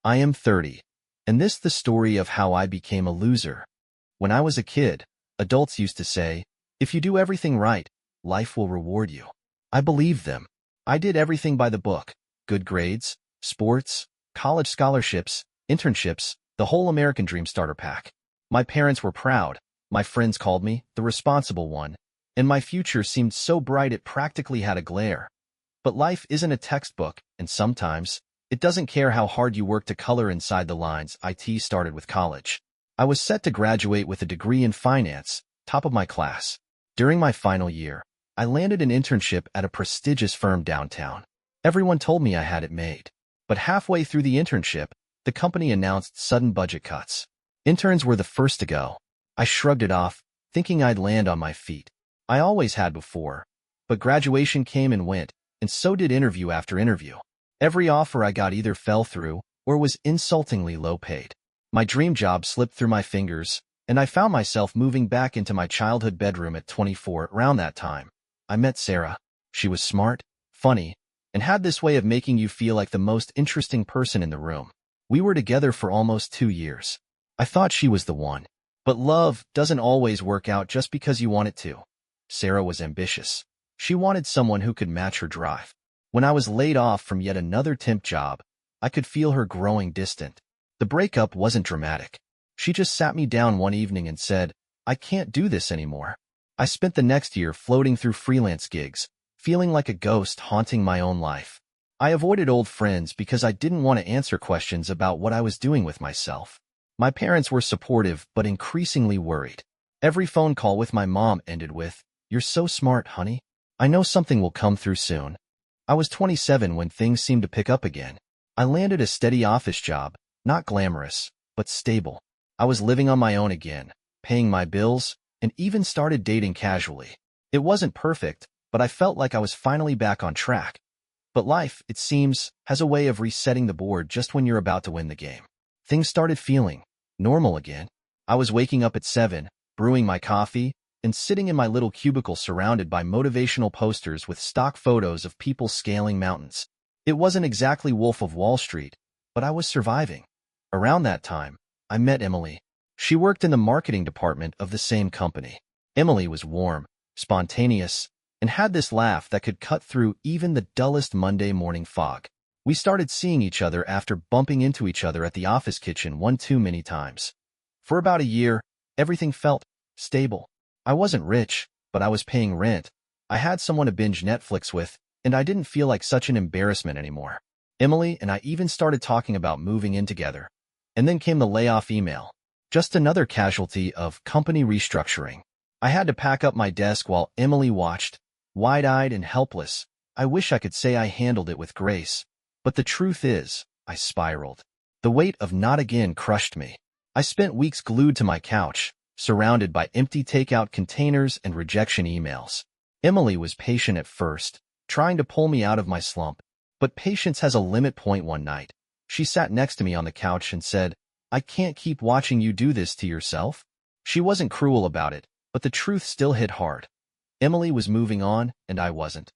I am 30, and this the story of how I became a loser. When I was a kid, adults used to say, if you do everything right, life will reward you. I believed them. I did everything by the book: good grades, sports, college scholarships, internships, the whole American Dream starter pack. My parents were proud. My friends called me the responsible one, and my future seemed so bright it practically had a glare. But life isn't a textbook, and sometimes it doesn't care how hard you work to color inside the lines. IT started with college. I was set to graduate with a degree in finance, top of my class. During my final year, I landed an internship at a prestigious firm downtown. Everyone told me I had it made. But halfway through the internship, the company announced sudden budget cuts. Interns were the first to go. I shrugged it off, thinking I'd land on my feet. I always had before. But graduation came and went, and so did interview after interview. Every offer I got either fell through or was insultingly low paid. My dream job slipped through my fingers, and I found myself moving back into my childhood bedroom at 24. Around that time, I met Sarah. She was smart, funny, and had this way of making you feel like the most interesting person in the room. We were together for almost 2 years. I thought she was the one. But love doesn't always work out just because you want it to. Sarah was ambitious. She wanted someone who could match her drive. When I was laid off from yet another temp job, I could feel her growing distant. The breakup wasn't dramatic. She just sat me down one evening and said, I can't do this anymore. I spent the next year floating through freelance gigs, feeling like a ghost haunting my own life. I avoided old friends because I didn't want to answer questions about what I was doing with myself. My parents were supportive but increasingly worried. Every phone call with my mom ended with, "You're so smart, honey. I know something will come through soon." I was 27 when things seemed to pick up again. I landed a steady office job, not glamorous, but stable. I was living on my own again, paying my bills, and even started dating casually. It wasn't perfect, but I felt like I was finally back on track. But life, it seems, has a way of resetting the board just when you're about to win the game. Things started feeling normal again. I was waking up at 7, brewing my coffee, and sitting in my little cubicle surrounded by motivational posters with stock photos of people scaling mountains. It wasn't exactly Wolf of Wall Street, but I was surviving. Around that time, I met Emily. She worked in the marketing department of the same company. Emily was warm, spontaneous, and had this laugh that could cut through even the dullest Monday morning fog. We started seeing each other after bumping into each other at the office kitchen one too many times. For about a year, everything felt stable. I wasn't rich, but I was paying rent. I had someone to binge Netflix with, and I didn't feel like such an embarrassment anymore. Emily and I even started talking about moving in together. And then came the layoff email. Just another casualty of company restructuring. I had to pack up my desk while Emily watched, wide-eyed and helpless. I wish I could say I handled it with grace. But the truth is, I spiraled. The weight of not again crushed me. I spent weeks glued to my couch, surrounded by empty takeout containers and rejection emails. Emily was patient at first, trying to pull me out of my slump. But patience has a limit. One night, she sat next to me on the couch and said, "I can't keep watching you do this to yourself." She wasn't cruel about it, but the truth still hit hard. Emily was moving on, and I wasn't.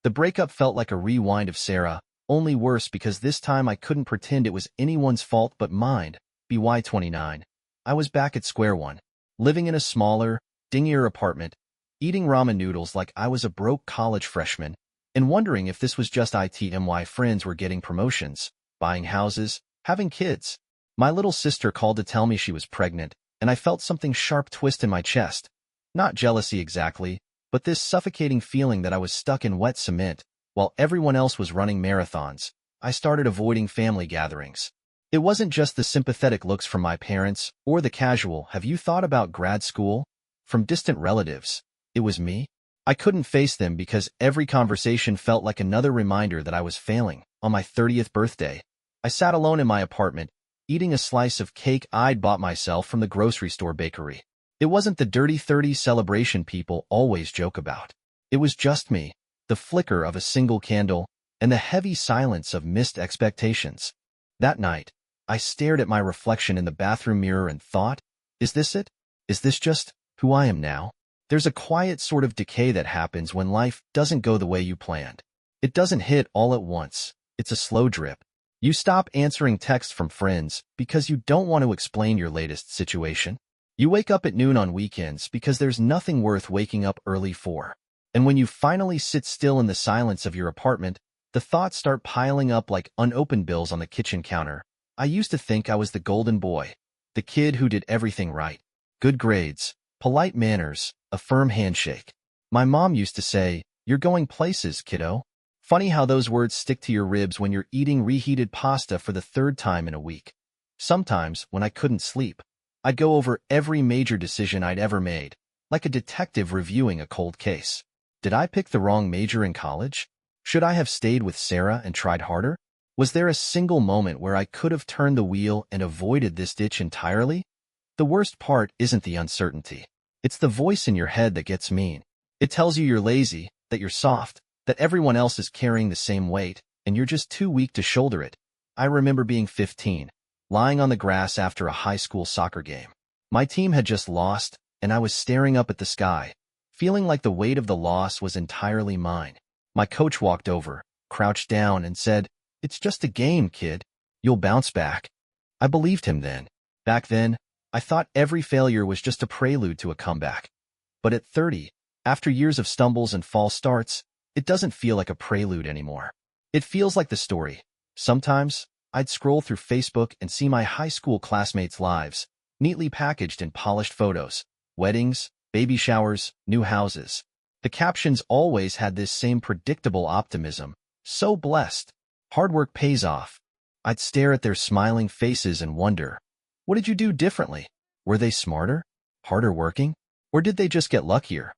The breakup felt like a rewind of Sarah, only worse because this time I couldn't pretend it was anyone's fault but mine. BY 29. I was back at square one, living in a smaller, dingier apartment, eating ramen noodles like I was a broke college freshman, and wondering if this was just it. My friends were getting promotions, buying houses, having kids. My little sister called to tell me she was pregnant, and I felt something sharp twist in my chest. Not jealousy exactly, but this suffocating feeling that I was stuck in wet cement. While everyone else was running marathons, I started avoiding family gatherings. It wasn't just the sympathetic looks from my parents or the casual "Have you thought about grad school?" from distant relatives. It was me. I couldn't face them because every conversation felt like another reminder that I was failing. On my 30th birthday, I sat alone in my apartment, eating a slice of cake I'd bought myself from the grocery store bakery. It wasn't the dirty 30 celebration people always joke about. It was just me, the flicker of a single candle, and the heavy silence of missed expectations. That night, I stared at my reflection in the bathroom mirror and thought, is this it? Is this just who I am now? There's a quiet sort of decay that happens when life doesn't go the way you planned. It doesn't hit all at once. It's a slow drip. You stop answering texts from friends because you don't want to explain your latest situation. You wake up at noon on weekends because there's nothing worth waking up early for. And when you finally sit still in the silence of your apartment, the thoughts start piling up like unopened bills on the kitchen counter. I used to think I was the golden boy, the kid who did everything right. Good grades, polite manners, a firm handshake. My mom used to say, "You're going places, kiddo." Funny how those words stick to your ribs when you're eating reheated pasta for the third time in a week. Sometimes, when I couldn't sleep, I'd go over every major decision I'd ever made, like a detective reviewing a cold case. Did I pick the wrong major in college? Should I have stayed with Sarah and tried harder? Was there a single moment where I could have turned the wheel and avoided this ditch entirely? The worst part isn't the uncertainty. It's the voice in your head that gets mean. It tells you you're lazy, that you're soft, that everyone else is carrying the same weight, and you're just too weak to shoulder it. I remember being 15, lying on the grass after a high school soccer game. My team had just lost, and I was staring up at the sky, feeling like the weight of the loss was entirely mine. My coach walked over, crouched down, and said, "It's just a game, kid. You'll bounce back." I believed him then. Back then, I thought every failure was just a prelude to a comeback. But at 30, after years of stumbles and false starts, it doesn't feel like a prelude anymore. It feels like the story. Sometimes, I'd scroll through Facebook and see my high school classmates' lives, neatly packaged in polished photos, weddings, baby showers, new houses. The captions always had this same predictable optimism. So blessed. Hard work pays off. I'd stare at their smiling faces and wonder, what did you do differently? Were they smarter? Harder working? Or did they just get luckier?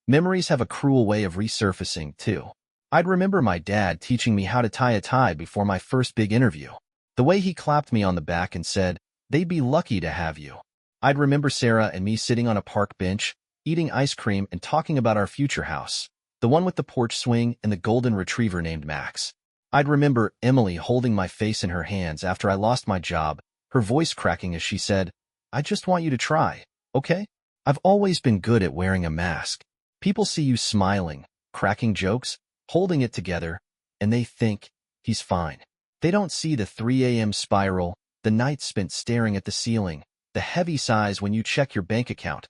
Memories have a cruel way of resurfacing, too. I'd remember my dad teaching me how to tie a tie before my first big interview. The way he clapped me on the back and said, "They'd be lucky to have you." I'd remember Sarah and me sitting on a park bench, eating ice cream and talking about our future house, the one with the porch swing and the golden retriever named Max. I'd remember Emily holding my face in her hands after I lost my job, her voice cracking as she said, "I just want you to try, okay?" I've always been good at wearing a mask. People see you smiling, cracking jokes, holding it together, and they think, he's fine. They don't see the 3 a.m. spiral, the nights spent staring at the ceiling, the heavy sighs when you check your bank account.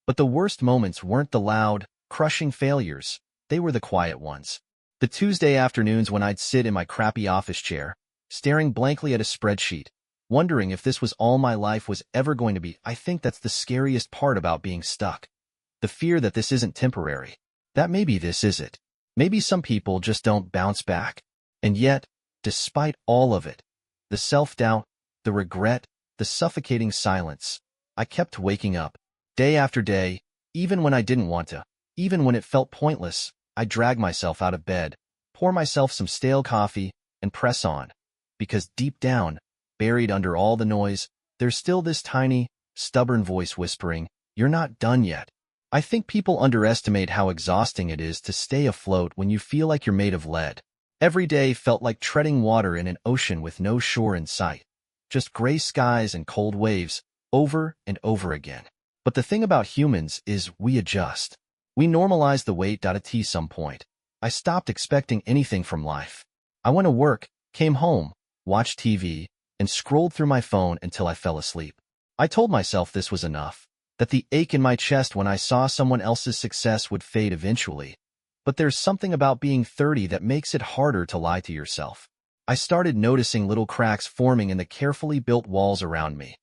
But the worst moments weren't the loud, crushing failures. They were the quiet ones. The Tuesday afternoons when I'd sit in my crappy office chair, staring blankly at a spreadsheet, wondering if this was all my life was ever going to be. I think that's the scariest part about being stuck. The fear that this isn't temporary. That maybe this is it. Maybe some people just don't bounce back. And yet, despite all of it, the self-doubt, the regret, the suffocating silence, I kept waking up, day after day, even when I didn't want to, even when it felt pointless. I'd drag myself out of bed, pour myself some stale coffee, and press on. Because deep down, buried under all the noise, there's still this tiny, stubborn voice whispering, "You're not done yet." I think people underestimate how exhausting it is to stay afloat when you feel like you're made of lead. Every day felt like treading water in an ocean with no shore in sight. Just gray skies and cold waves, over and over again. But the thing about humans is we adjust. We normalize the weight. At some point, I stopped expecting anything from life. I went to work, came home, watched TV, and scrolled through my phone until I fell asleep. I told myself this was enough, that the ache in my chest when I saw someone else's success would fade eventually. But there's something about being 30 that makes it harder to lie to yourself. I started noticing little cracks forming in the carefully built walls around me.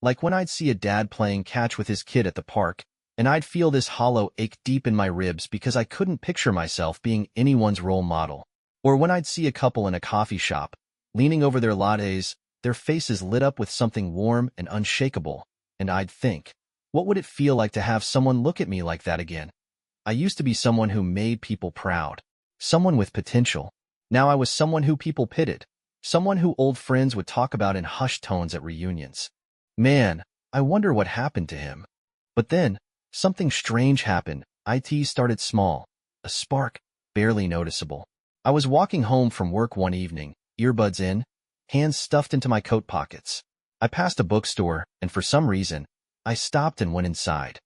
Like when I'd see a dad playing catch with his kid at the park, and I'd feel this hollow ache deep in my ribs because I couldn't picture myself being anyone's role model. Or when I'd see a couple in a coffee shop, leaning over their lattes, their faces lit up with something warm and unshakable, and I'd think, what would it feel like to have someone look at me like that again? I used to be someone who made people proud, someone with potential. Now I was someone who people pitied, someone who old friends would talk about in hushed tones at reunions. Man, I wonder what happened to him. But then, something strange happened. It started small, a spark, barely noticeable. I was walking home from work one evening, earbuds in, hands stuffed into my coat pockets. I passed a bookstore, and for some reason, I stopped and went inside.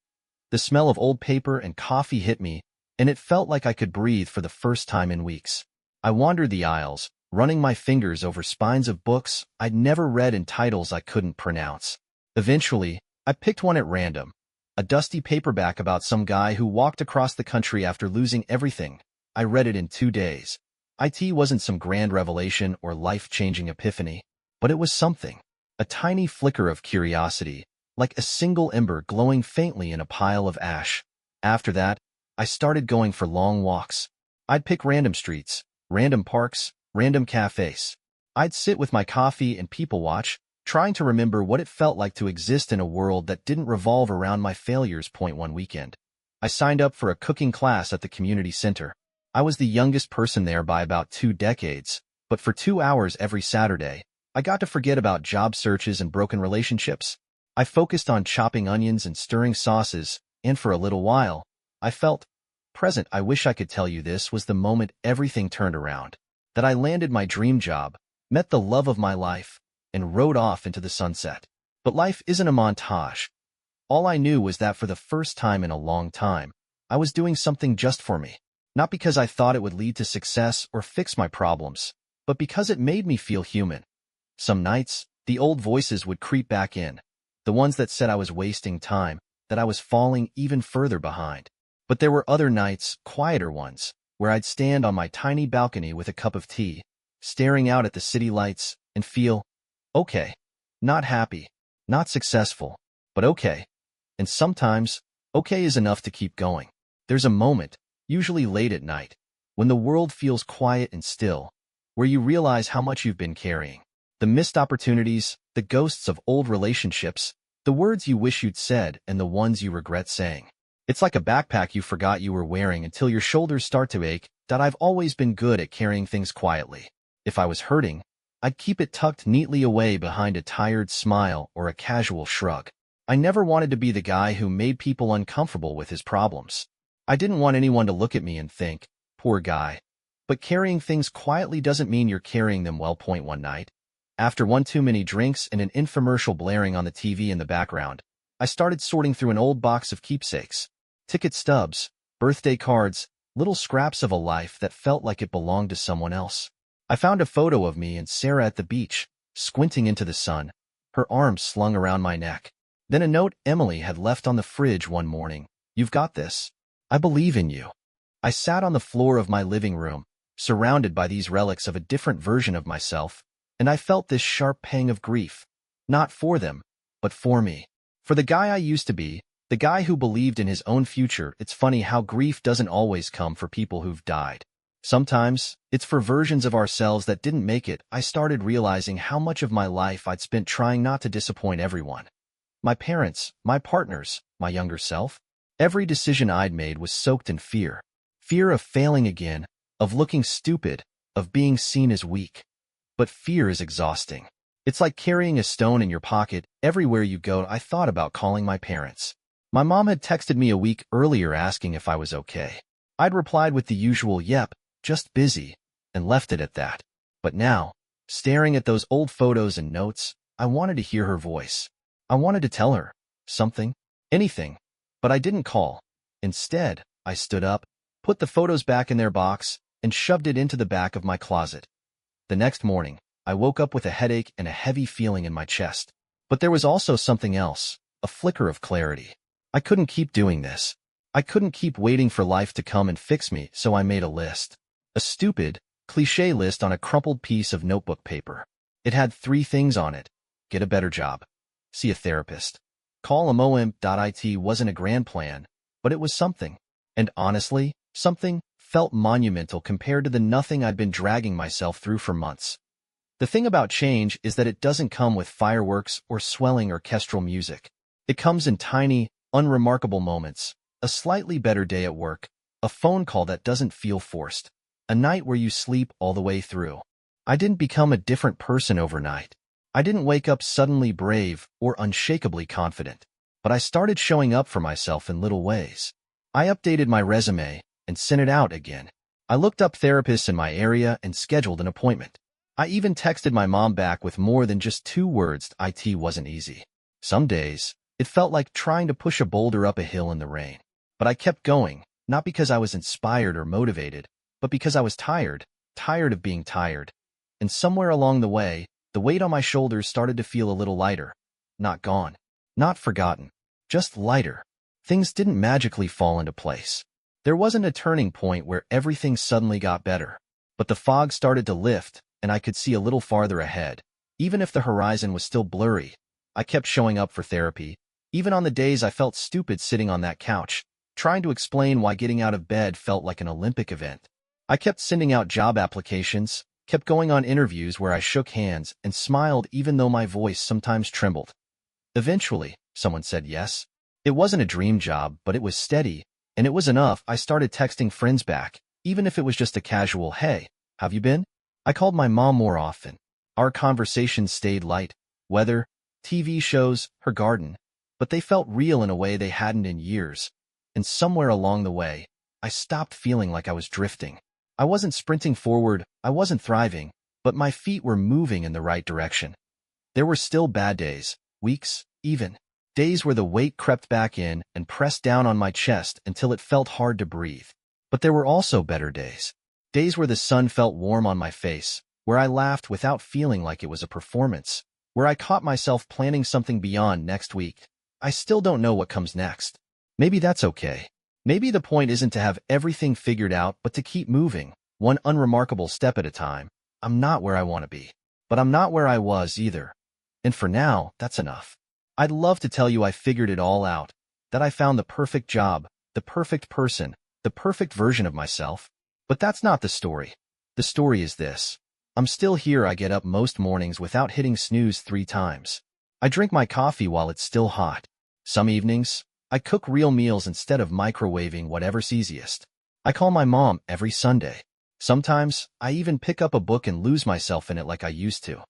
The smell of old paper and coffee hit me, and it felt like I could breathe for the first time in weeks. I wandered the aisles, running my fingers over spines of books I'd never read and titles I couldn't pronounce. Eventually, I picked one at random, a dusty paperback about some guy who walked across the country after losing everything. I read it in 2 days. It wasn't some grand revelation or life-changing epiphany, but it was something. A tiny flicker of curiosity, like a single ember glowing faintly in a pile of ash. After that, I started going for long walks. I'd pick random streets, random parks, random cafes. I'd sit with my coffee and people watch, trying to remember what it felt like to exist in a world that didn't revolve around my failures. One weekend, I signed up for a cooking class at the community center. I was the youngest person there by about 2 decades, but for 2 hours every Saturday, I got to forget about job searches and broken relationships. I focused on chopping onions and stirring sauces, and for a little while, I felt present. I wish I could tell you this was the moment everything turned around, that I landed my dream job, met the love of my life, and rode off into the sunset. But life isn't a montage. All I knew was that for the first time in a long time, I was doing something just for me. Not because I thought it would lead to success or fix my problems, but because it made me feel human. Some nights, the old voices would creep back in, the ones that said I was wasting time, that I was falling even further behind. But there were other nights, quieter ones, where I'd stand on my tiny balcony with a cup of tea, staring out at the city lights, and feel okay. Not happy, not successful, but okay. And sometimes, okay is enough to keep going. There's a moment, usually late at night, when the world feels quiet and still, where you realize how much you've been carrying. The missed opportunities, the ghosts of old relationships, the words you wish you'd said, and the ones you regret saying. It's like a backpack you forgot you were wearing until your shoulders start to ache. I've always been good at carrying things quietly. If I was hurting, I'd keep it tucked neatly away behind a tired smile or a casual shrug. I never wanted to be the guy who made people uncomfortable with his problems. I didn't want anyone to look at me and think, poor guy. But carrying things quietly doesn't mean you're carrying them well. One night, after one too many drinks and an infomercial blaring on the TV in the background, I started sorting through an old box of keepsakes. Ticket stubs, birthday cards, little scraps of a life that felt like it belonged to someone else. I found a photo of me and Sarah at the beach, squinting into the sun, her arms slung around my neck. Then a note Emily had left on the fridge one morning. You've got this. I believe in you. I sat on the floor of my living room, surrounded by these relics of a different version of myself, and I felt this sharp pang of grief. Not for them, but for me. For the guy I used to be, the guy who believed in his own future. It's funny how grief doesn't always come for people who've died. Sometimes, it's for versions of ourselves that didn't make it. I started realizing how much of my life I'd spent trying not to disappoint everyone. My parents, my partners, my younger self. Every decision I'd made was soaked in fear. Fear of failing again, of looking stupid, of being seen as weak. But fear is exhausting. It's like carrying a stone in your pocket everywhere you go. I thought about calling my parents. My mom had texted me a week earlier asking if I was okay. I'd replied with the usual yep, just busy, and left it at that. But now, staring at those old photos and notes, I wanted to hear her voice. I wanted to tell her something, anything, but I didn't call. Instead, I stood up, put the photos back in their box, and shoved it into the back of my closet. The next morning, I woke up with a headache and a heavy feeling in my chest. But there was also something else, a flicker of clarity. I couldn't keep doing this. I couldn't keep waiting for life to come and fix me, so I made a list. A stupid, cliché list on a crumpled piece of notebook paper. It had 3 things on it. Get a better job. See a therapist. Call a mom. It wasn't a grand plan, but it was something. And honestly, something felt monumental compared to the nothing I'd been dragging myself through for months. The thing about change is that it doesn't come with fireworks or swelling orchestral music. It comes in tiny, unremarkable moments. A slightly better day at work, a phone call that doesn't feel forced, a night where you sleep all the way through. I didn't become a different person overnight. I didn't wake up suddenly brave or unshakably confident, but I started showing up for myself in little ways. I updated my resume and sent it out again. I looked up therapists in my area and scheduled an appointment. I even texted my mom back with more than just 2 words. It wasn't easy. Some days, it felt like trying to push a boulder up a hill in the rain. But I kept going, not because I was inspired or motivated, but because I was tired of being tired. And somewhere along the way, the weight on my shoulders started to feel a little lighter. Not gone. Not forgotten. Just lighter. Things didn't magically fall into place. There wasn't a turning point where everything suddenly got better. But the fog started to lift, and I could see a little farther ahead. Even if the horizon was still blurry, I kept showing up for therapy, even on the days I felt stupid sitting on that couch, trying to explain why getting out of bed felt like an Olympic event. I kept sending out job applications, kept going on interviews where I shook hands and smiled even though my voice sometimes trembled. Eventually, someone said yes. It wasn't a dream job, but it was steady, and it was enough. I started texting friends back, even if it was just a casual, "Hey, have you been?" I called my mom more often. Our conversations stayed light. Weather, TV shows, her garden. But they felt real in a way they hadn't in years. And somewhere along the way, I stopped feeling like I was drifting. I wasn't sprinting forward, I wasn't thriving, but my feet were moving in the right direction. There were still bad days, weeks, even. Days where the weight crept back in and pressed down on my chest until it felt hard to breathe. But there were also better days. Days where the sun felt warm on my face, where I laughed without feeling like it was a performance, where I caught myself planning something beyond next week. I still don't know what comes next. Maybe that's okay. Maybe the point isn't to have everything figured out, but to keep moving, one unremarkable step at a time. I'm not where I want to be, but I'm not where I was either. And for now, that's enough. I'd love to tell you I figured it all out, that I found the perfect job, the perfect person, the perfect version of myself. But that's not the story. The story is this. I'm still here. I get up most mornings without hitting snooze 3 times. I drink my coffee while it's still hot. Some evenings, I cook real meals instead of microwaving whatever's easiest. I call my mom every Sunday. Sometimes, I even pick up a book and lose myself in it like I used to.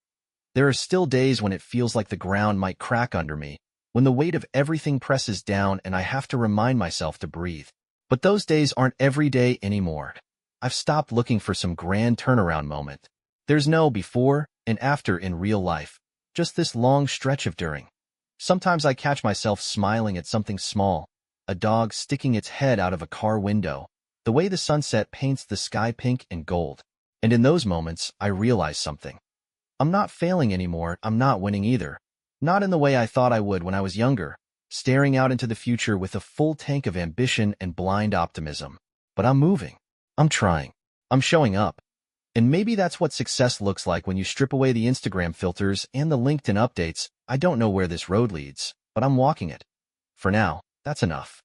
There are still days when it feels like the ground might crack under me, when the weight of everything presses down and I have to remind myself to breathe. But those days aren't every day anymore. I've stopped looking for some grand turnaround moment. There's no before and after in real life, just this long stretch of during. Sometimes I catch myself smiling at something small, a dog sticking its head out of a car window, the way the sunset paints the sky pink and gold. And in those moments, I realize something. I'm not failing anymore, I'm not winning either. Not in the way I thought I would when I was younger, staring out into the future with a full tank of ambition and blind optimism. But I'm moving. I'm trying. I'm showing up. And maybe that's what success looks like when you strip away the Instagram filters and the LinkedIn updates. I don't know where this road leads, but I'm walking it. For now, that's enough.